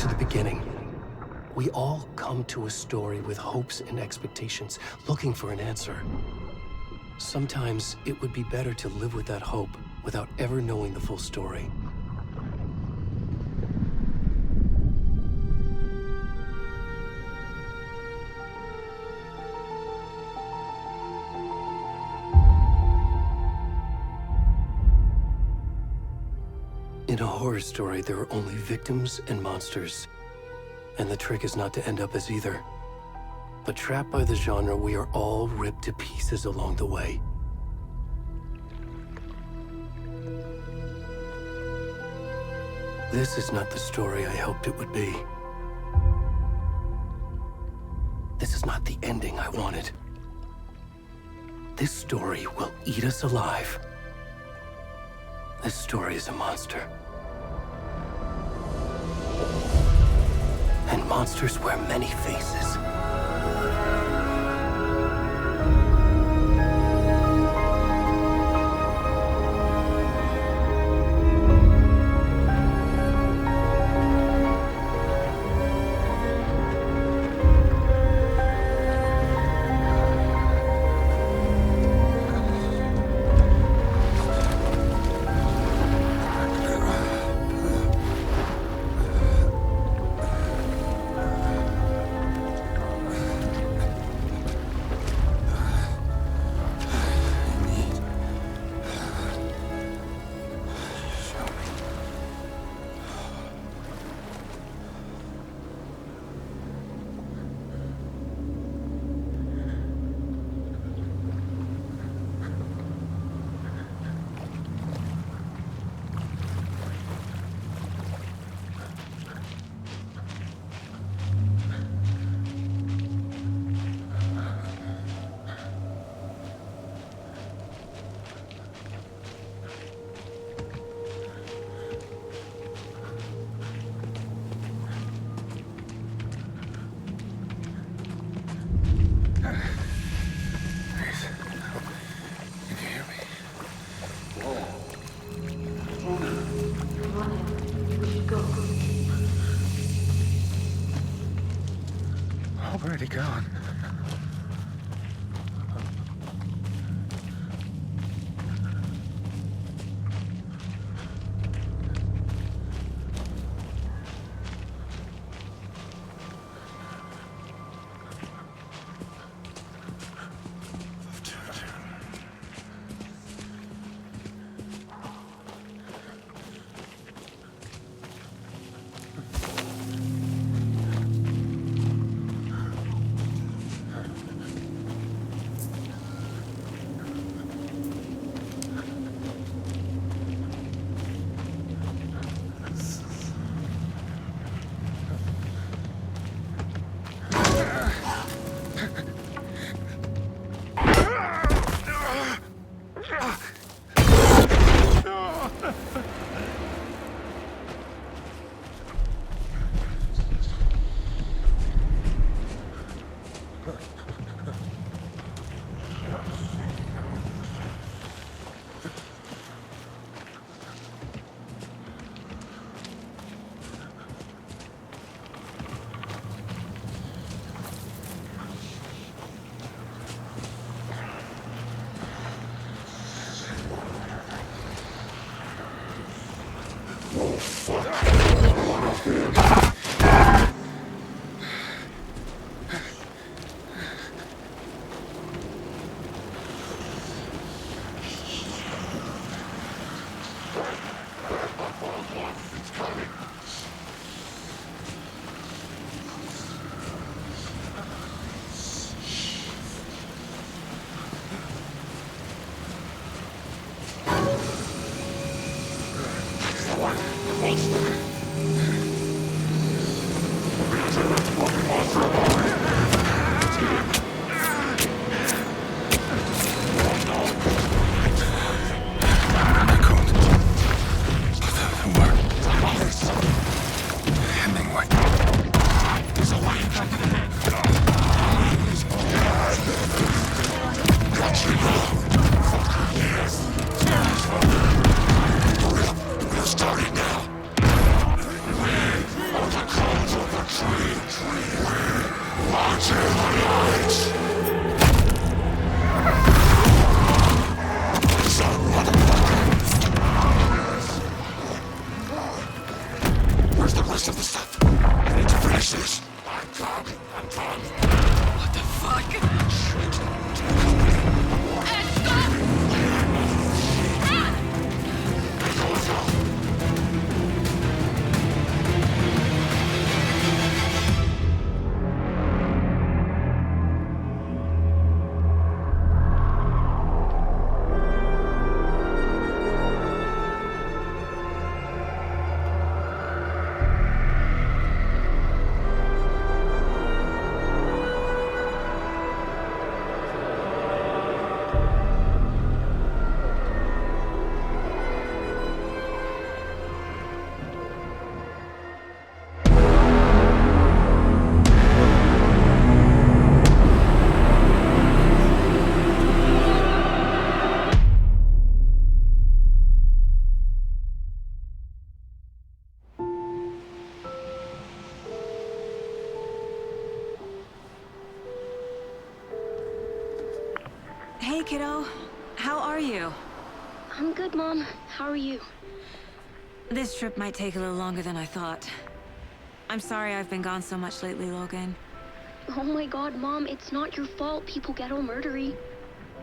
to the beginning. We all come to a story with hopes and expectations, looking for an answer. Sometimes it would be better to live with that hope without ever knowing the full story. In a horror story, there are only victims and monsters. And the trick is not to end up as either. But trapped by the genre, we are all ripped to pieces along the way. This is not the story I hoped it would be. This is not the ending I wanted. This story will eat us alive. This story is a monster. And monsters wear many faces. Already gone. Hey, kiddo. How are you? I'm good, Mom. How are you? This trip might take a little longer than I thought. I'm sorry I've been gone so much lately, Logan. Oh my god, Mom, it's not your fault people get all murdery.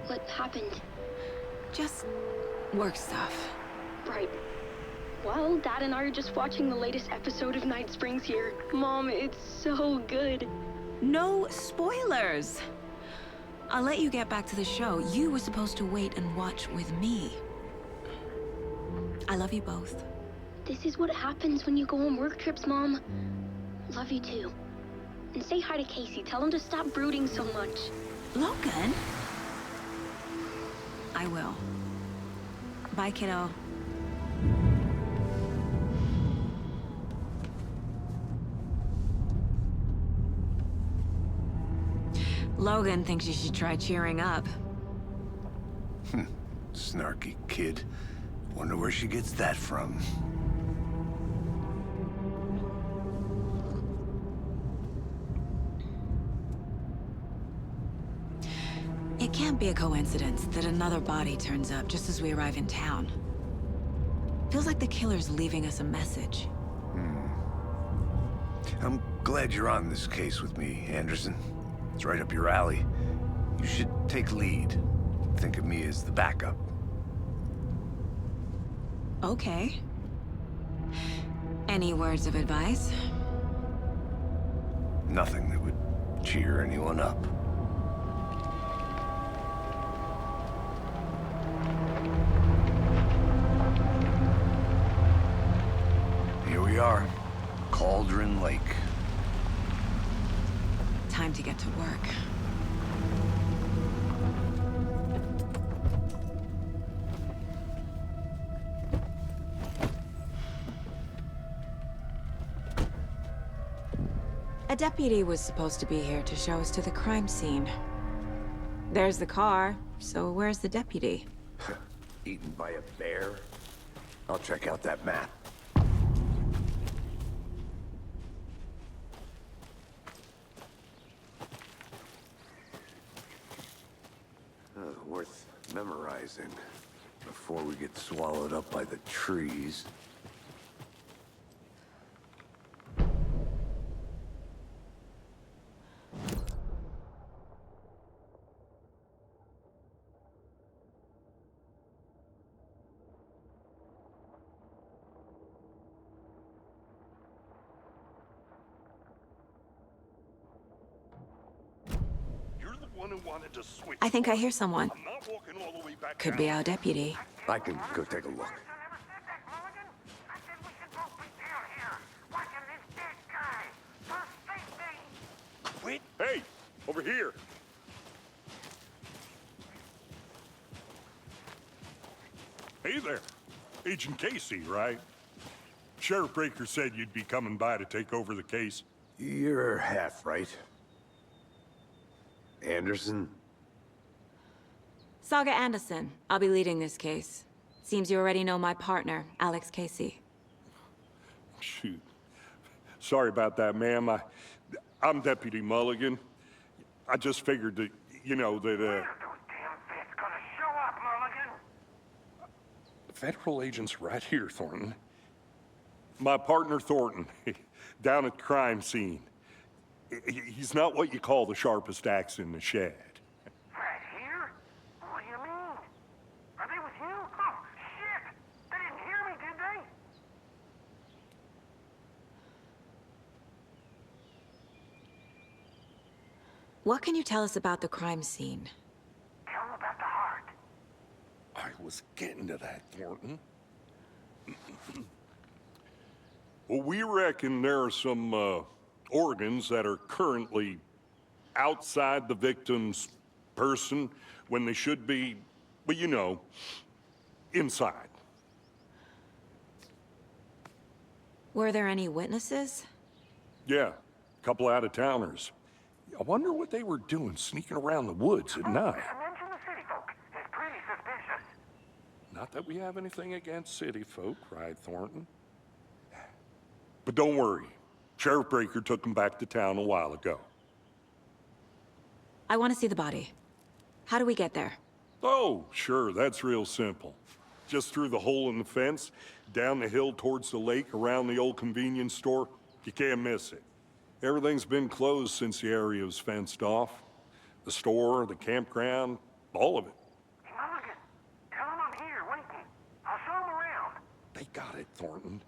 What happened? Just work stuff. Right. Well, Dad and I are just watching the latest episode of Night Springs here. Mom, it's so good. No spoilers! I'll let you get back to the show. You were supposed to wait and watch with me. I love you both. This is what happens when you go on work trips, Mom. Love you too. And say hi to Casey. Tell him to stop brooding so much. Logan? I will. Bye, kiddo. Logan thinks you should try cheering up. Snarky kid. Wonder where she gets that from. It can't be a coincidence that another body turns up just as we arrive in town. Feels like the killer's leaving us a message. I'm glad you're on this case with me, Anderson. It's right up your alley. You should take lead. Think of me as the backup. Okay. Any words of advice? Nothing that would cheer anyone up. Here we are. Cauldron Lake. Time to get to work. A deputy was supposed to be here to show us to the crime scene. There's the car, so where's the deputy? Eaten by a bear? I'll check out that map. Worth memorizing before we get swallowed up by the trees. One who wanted to switch. I think I hear someone. I'm not walking all the way back Could down. be our deputy. I can go take a look. Wait. Hey, over here. Hey there. Agent Casey, right? Sheriff Breaker said you'd be coming by to take over the case. You're half right. Anderson? Saga Anderson. I'll be leading this case. Seems you already know my partner, Alex Casey. Shoot. Sorry about that, ma'am. I'm Deputy Mulligan. I just figured that, you know, that, Those damn fists gonna show up, Mulligan. the federal agent's right here, Thornton. My partner, Thornton, down at the crime scene. He's not what you call the sharpest axe in the shed. Right here? What do you mean? Are they with you? Oh, shit! They didn't hear me, did they? What can you tell us about the crime scene? Tell them about the heart. I was getting to that, Thornton. Well, we reckon there are some, organs that are currently outside the victim's person when they should be, well, you know, inside. Were there any witnesses? Yeah, a couple out-of-towners. I wonder what they were doing sneaking around the woods at night. Mention the city folk. It's pretty suspicious. Not that we have anything against city folk, cried Thornton. But don't worry. Sheriff Breaker took them back to town a while ago. I want to see the body. How do we get there? Oh, sure, that's real simple. Just through the hole in the fence, down the hill towards the lake, around the old convenience store. You can't miss it. Everything's been closed since the area was fenced off. The store, the campground, all of it. Hey, Mulligan, tell him I'm here waiting. I'll show him around. They got it, Thornton.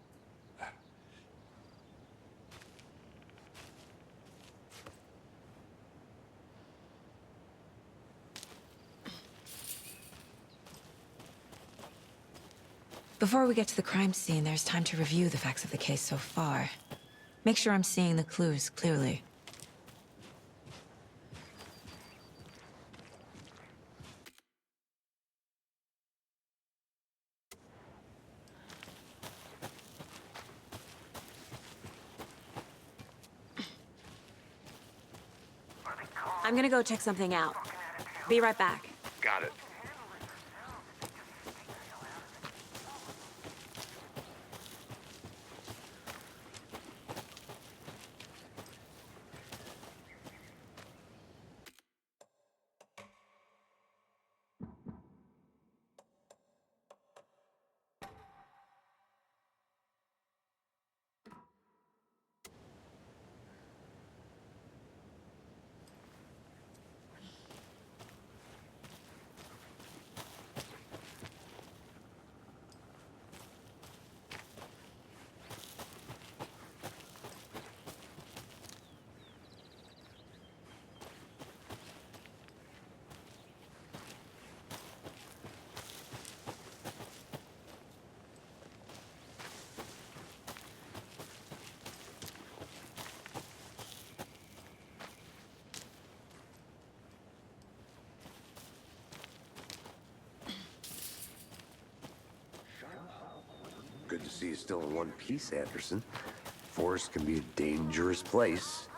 Before we get to the crime scene, there's time to review the facts of the case so far. Make sure I'm seeing the clues clearly. I'm gonna go check something out. Be right back. Got it. Good to see you still in one piece, Anderson. Forest can be a dangerous place.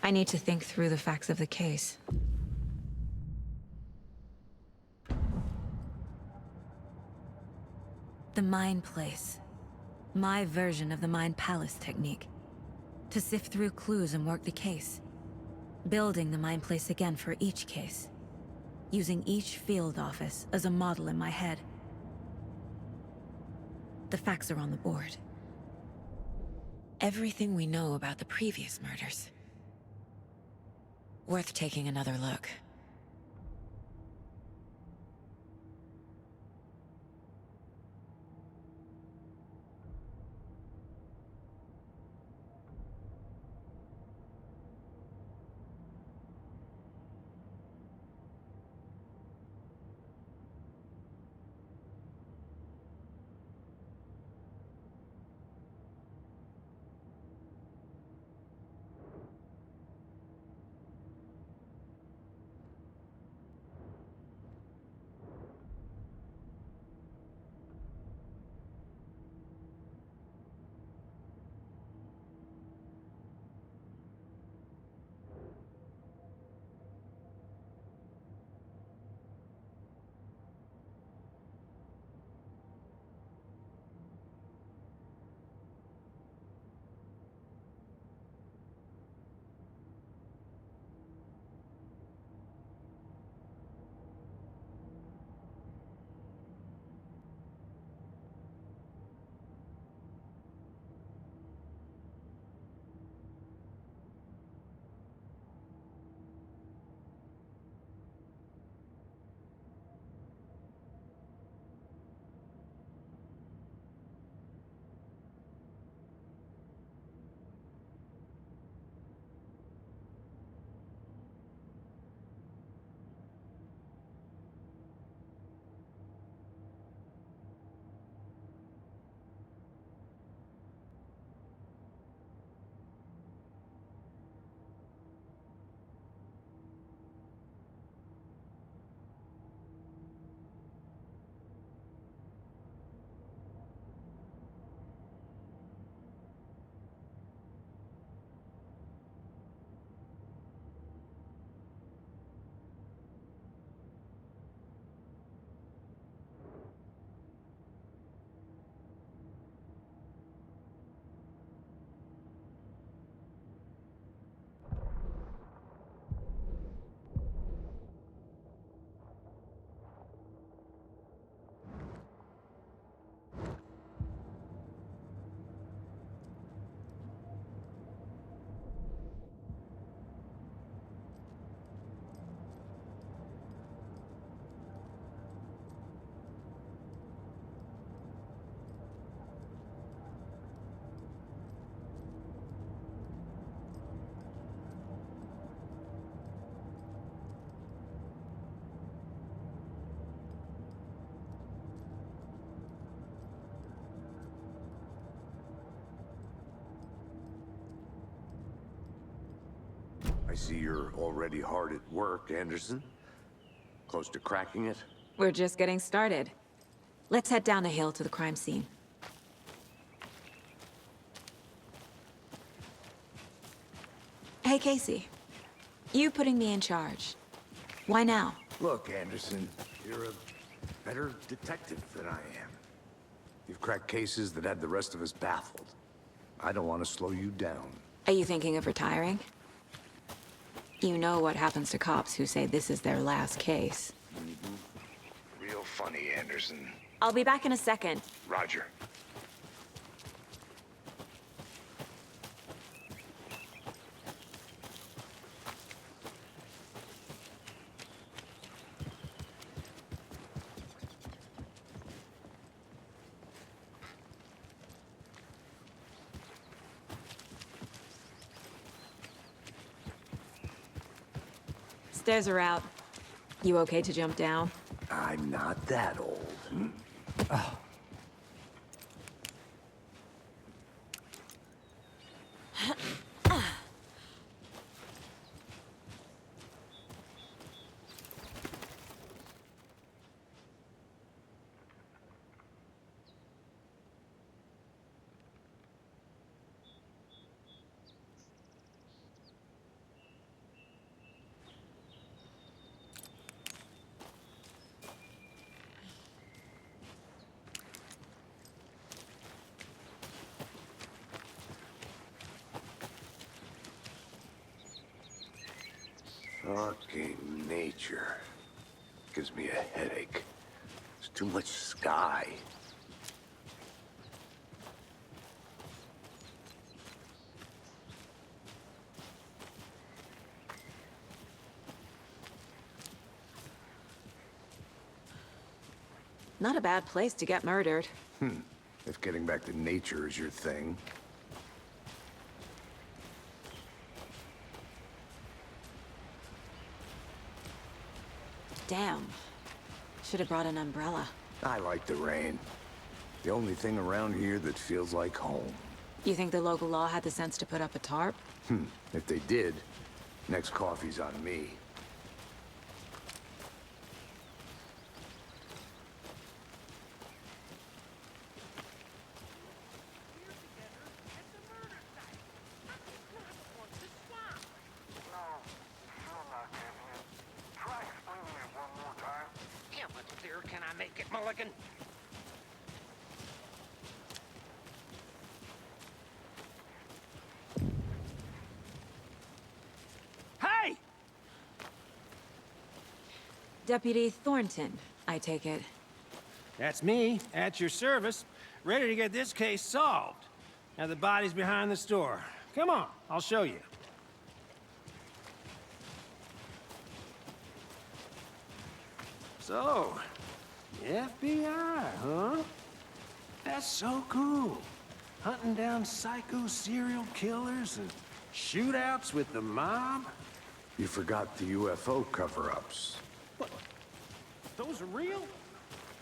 I need to think through the facts of the case. The Mind Place. My version of the Mind Palace technique. To sift through clues and work the case. Building the Mind Place again for each case. Using each field office as a model in my head. The facts are on the board. Everything we know about the previous murders. Worth taking another look. I see you're already hard at work, Anderson. Close to cracking it? We're just getting started. Let's head down a hill to the crime scene. Hey, Casey. You putting me in charge. Why now? Look, Anderson, you're a better detective than I am. You've cracked cases that had the rest of us baffled. I don't want to slow you down. Are you thinking of retiring? You know what happens to cops who say this is their last case. Real funny, Anderson. I'll be back in a second. Roger. Stairs are out. You okay to jump down? I'm not that old. Fucking nature. Gives me a headache. There's too much sky. Not a bad place to get murdered. If getting back to nature is your thing. Damn. Should have brought an umbrella. I like the rain. The only thing around here that feels like home. You think the local law had the sense to put up a tarp? If they did, next coffee's on me. Can I make it, Mulligan? Hey! Deputy Thornton, I take it. That's me, at your service, ready to get this case solved. Now the body's behind the store. Come on, I'll show you. So, the FBI, huh? That's so cool. Hunting down psycho serial killers and shootouts with the mob. You forgot the UFO cover-ups. What? Those are real?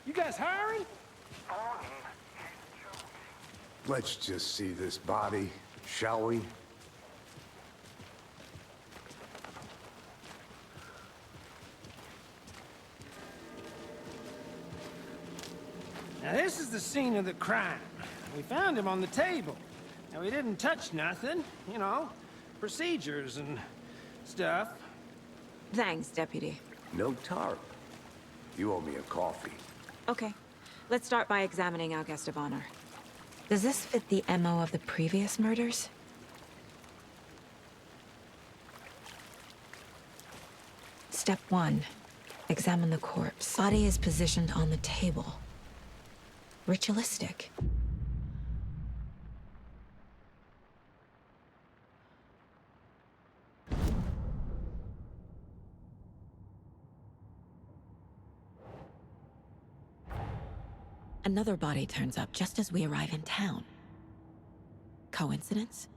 You guys hiring? Let's just see this body, shall we? Now this is the scene of the crime. We found him on the table. Now we didn't touch nothing, you know, procedures and stuff. Thanks, Deputy. No tarp. You owe me a coffee. Okay. Let's start by examining our guest of honor. Does this fit the MO of the previous murders? Step 1. Examine the corpse. Body is positioned on the table. Ritualistic. Another body turns up just as we arrive in town. Coincidence?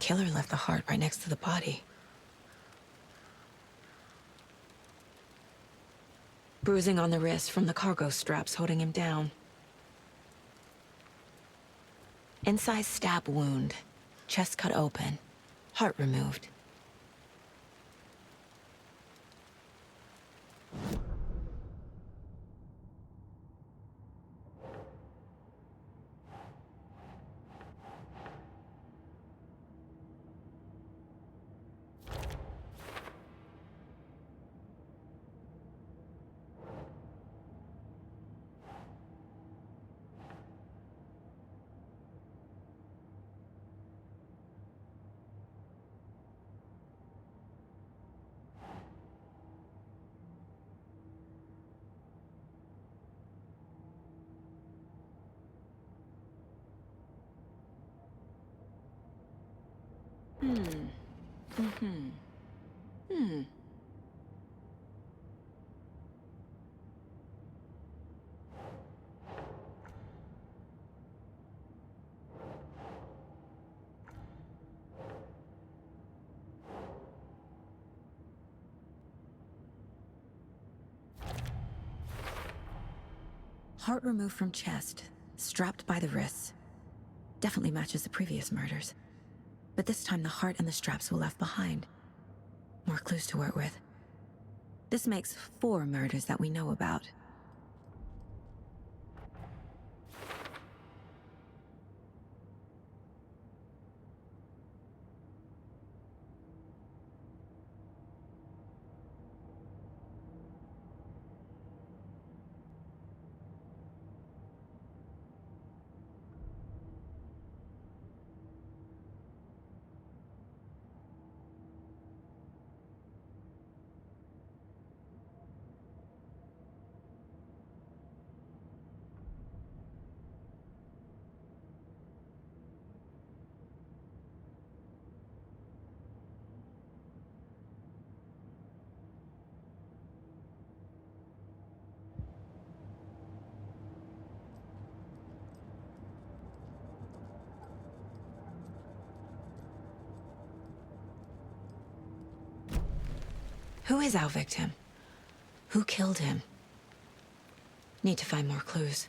killer left the heart right next to the body. Bruising on the wrist from the cargo straps holding him down. Incised stab wound. Chest cut open. Heart removed. Heart removed from chest, strapped by the wrists. Definitely matches the previous murders. But this time the heart and the straps were left behind. More clues to work with. This makes 4 murders that we know about. Who is our victim? Who killed him? Need to find more clues.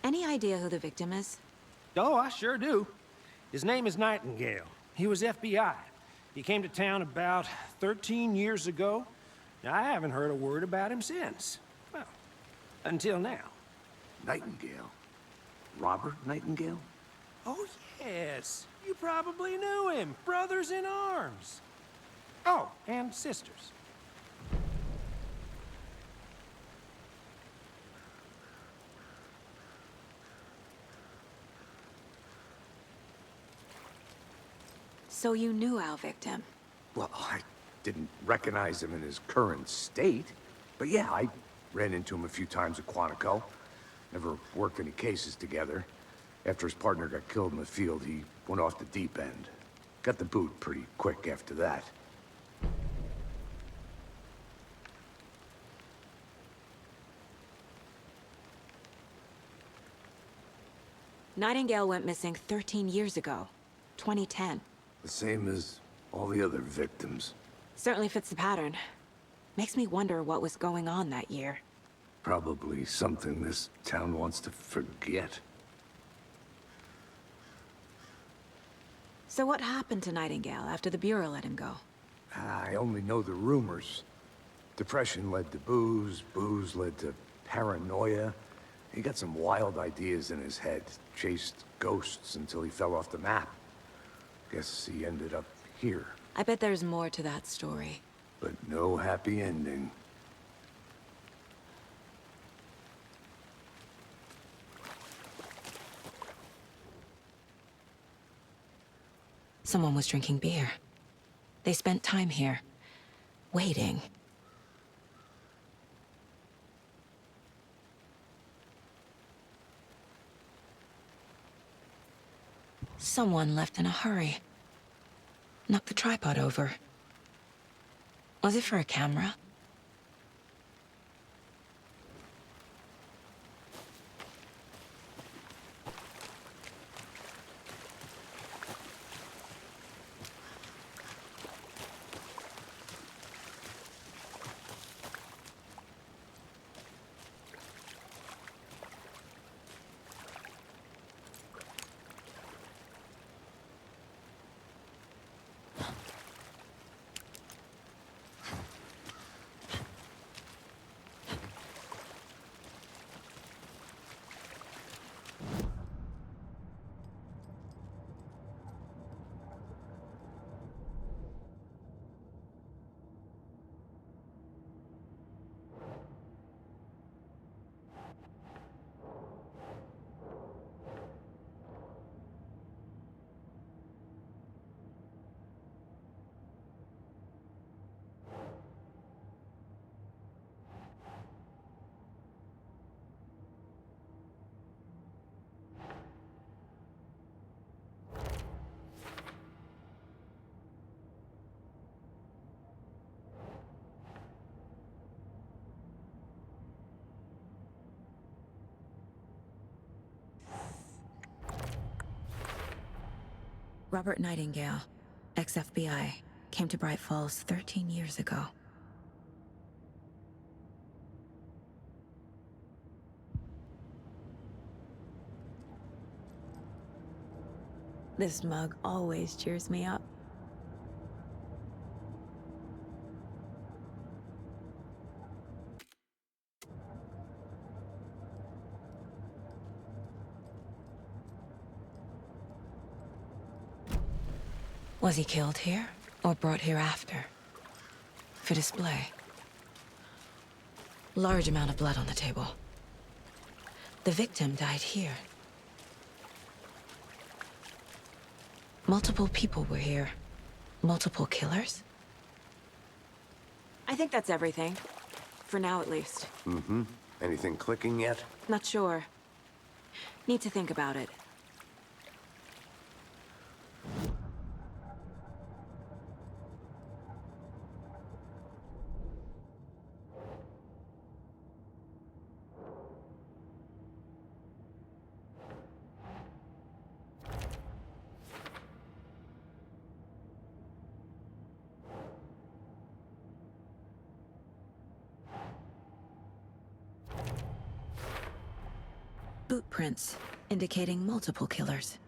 Any idea who the victim is? Oh, I sure do. His name is Nightingale. He was FBI. He came to town about 13 years ago. Now, I haven't heard a word about him since. Well, until now. Nightingale? Robert Nightingale? Oh, yes. You probably knew him. Brothers in arms. Oh, and sisters. So you knew our victim? Well, I didn't recognize him in his current state. But yeah, I ran into him a few times at Quantico. Never worked any cases together. After his partner got killed in the field, he went off the deep end. Got the boot pretty quick after that. Nightingale went missing 13 years ago. 2010. The same as all the other victims. Certainly fits the pattern. Makes me wonder what was going on that year. Probably something this town wants to forget. So what happened to Nightingale after the Bureau let him go? I only know the rumors. Depression led to booze, booze led to paranoia. He got some wild ideas in his head, chased ghosts until he fell off the map. Guess he ended up here, I bet there's more to that story. but no happy ending. Someone was drinking beer. They spent time here, waiting. Someone left in a hurry. Knocked the tripod over. Was it for a camera? Robert Nightingale, ex-FBI, came to Bright Falls 13 years ago. This mug always cheers me up. Was he killed here, or brought here after? For display. Large amount of blood on the table. The victim died here. Multiple people were here. Multiple killers? I think that's everything. For now, at least. Mm-hmm. Anything clicking yet? Not sure. Need to think about it. Boot prints, indicating multiple killers.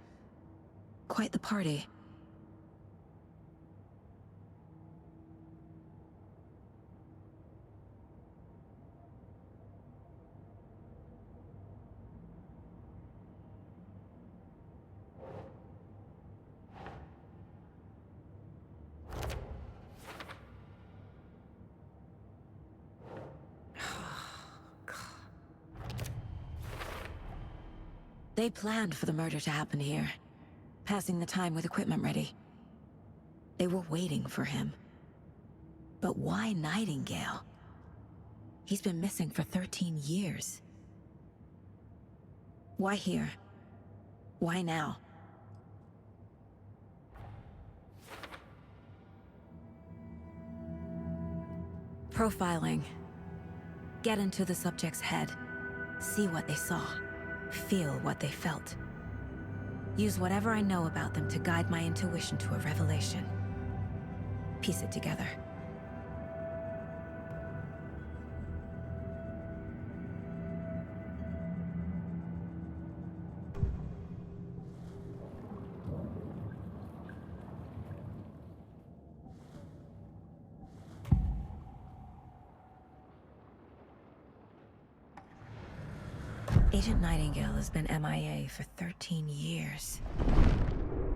Quite the party. They planned for the murder to happen here, passing the time with equipment ready. They were waiting for him. But why Nightingale? He's been missing for 13 years. Why here? Why now? Profiling. Get into the subject's head. See what they saw. Feel what they felt. Use whatever I know about them to guide my intuition to a revelation. Piece it together. Agent Nightingale has been MIA for 13 years.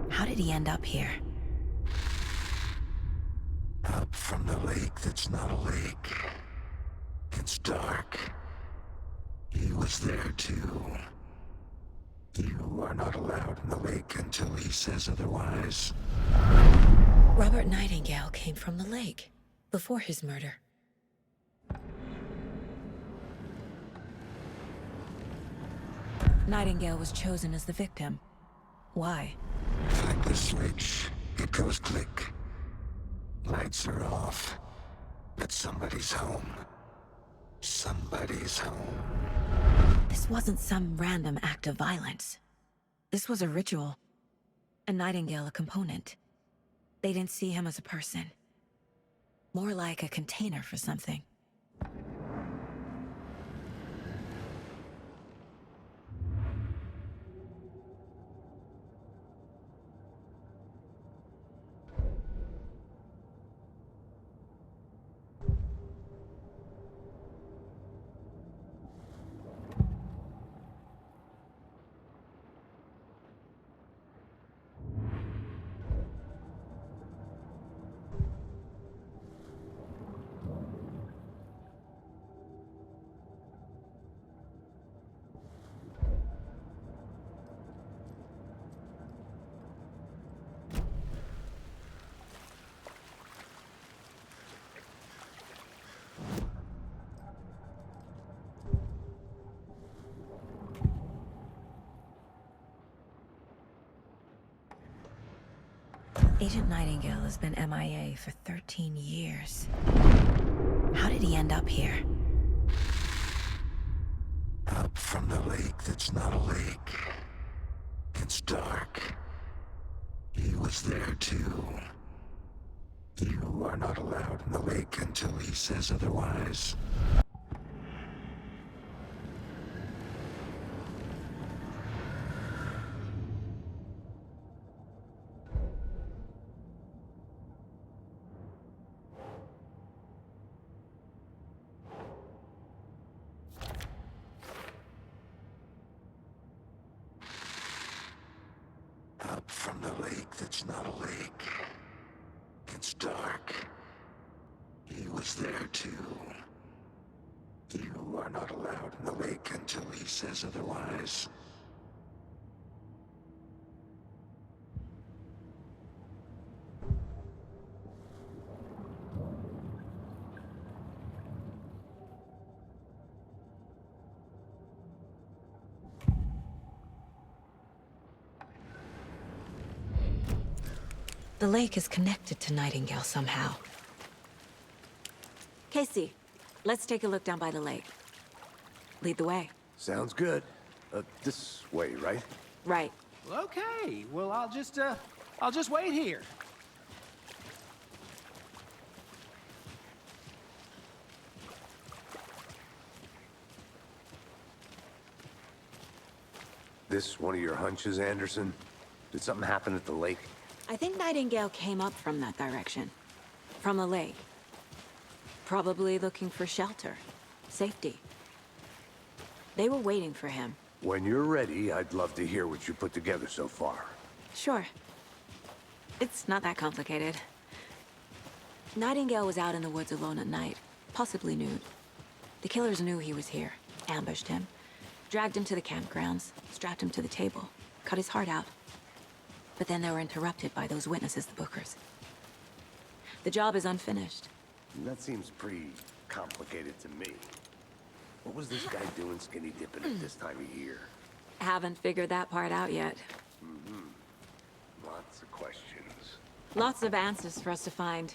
How did he end up here? Up from the lake that's not a lake. It's dark. He was there too. You are not allowed in the lake until he says otherwise. Robert Nightingale came from the lake, before his murder. Nightingale was chosen as the victim. Why? Flick the switch. It goes click. Lights are off. But somebody's home. Somebody's home. This wasn't some random act of violence. This was a ritual. And Nightingale a component. They didn't see him as a person. More like a container for something. Agent Nightingale has been MIA for 13 years. How did he end up here? Up from the lake that's not a lake. It's dark. He was there too. You are not allowed in the lake until he says otherwise. Up from the lake that's not a lake. It's dark. He was there too. You are not allowed in the lake until he says otherwise. The lake is connected to Nightingale somehow. Casey, let's take a look down by the lake. Lead the way. Sounds good. This way, right? Right. Okay, well, I'll just wait here. This one of your hunches, Anderson? Did something happen at the lake? I think Nightingale came up from that direction. From the lake. Probably looking for shelter. Safety. They were waiting for him. When you're ready, I'd love to hear what you put together so far. Sure. It's not that complicated. Nightingale was out in the woods alone at night, possibly nude. The killers knew he was here, ambushed him, dragged him to the campgrounds, strapped him to the table, cut his heart out. But then they were interrupted by those witnesses, the Bookers. The job is unfinished. That seems pretty complicated to me. What was this guy doing skinny dipping at this time of year? Haven't figured that part out yet. Lots of questions. Lots of answers for us to find.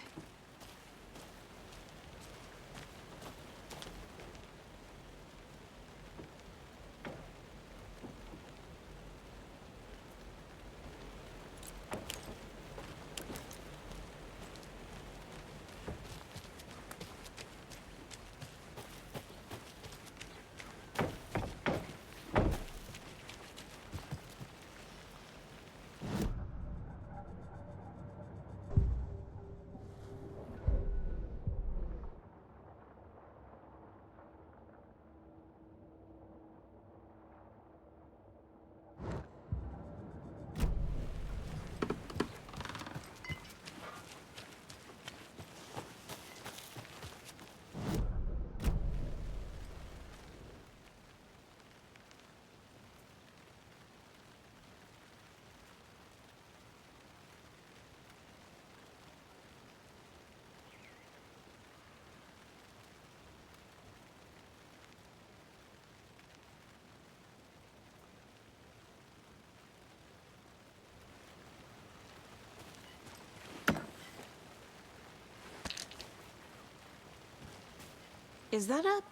Is that a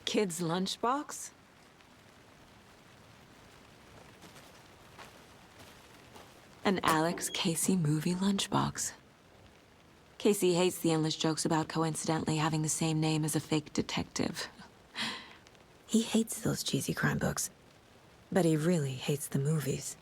kid's lunchbox? An Alex Casey movie lunchbox. Casey hates the endless jokes about coincidentally having the same name as a fake detective. He hates those cheesy crime books, but he really hates the movies.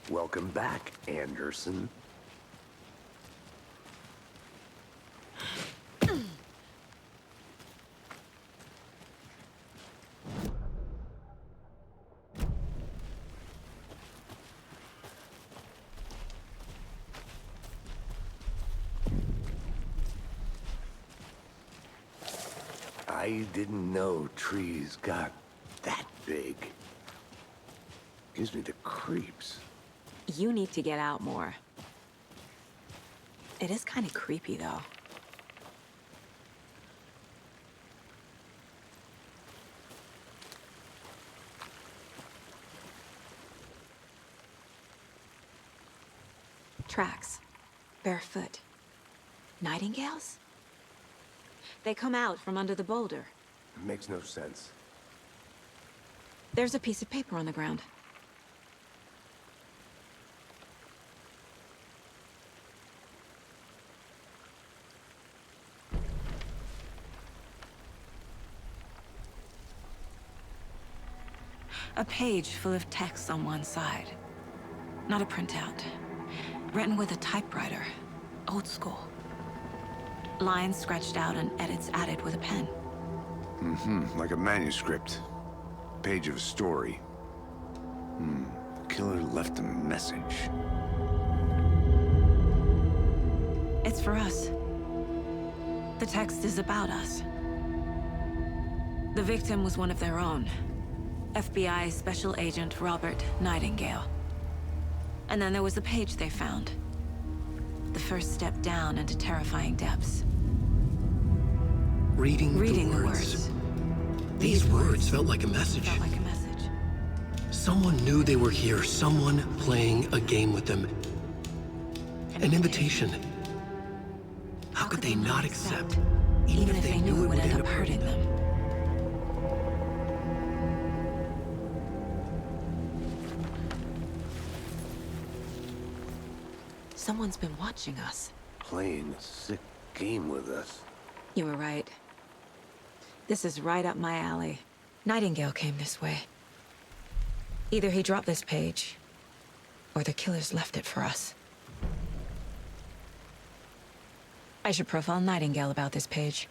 Welcome back, Anderson. I didn't know trees got that big. Gives me the creeps. You need to get out more. It is kind of creepy, though. Tracks. Barefoot. Nightingales? They come out from under the boulder. It makes no sense. There's a piece of paper on the ground. A page full of text on one side. Not a printout. Written with a typewriter. Old school. Lines scratched out and edits added with a pen. Like a manuscript. Page of a story. Killer left a message. It's for us. The text is about us. The victim was one of their own. FBI Special Agent Robert Nightingale. And then there was the page they found. The first step down into terrifying depths. Reading the words. These words felt like a message. Felt like a message. Someone knew they were here, someone playing a game with them. An invitation. How could they not accept, even if they knew it would end up hurting them? Someone's been watching us. Playing a sick game with us. You were right. This is right up my alley. Nightingale came this way. Either he dropped this page, or the killers left it for us. I should profile Nightingale about this page.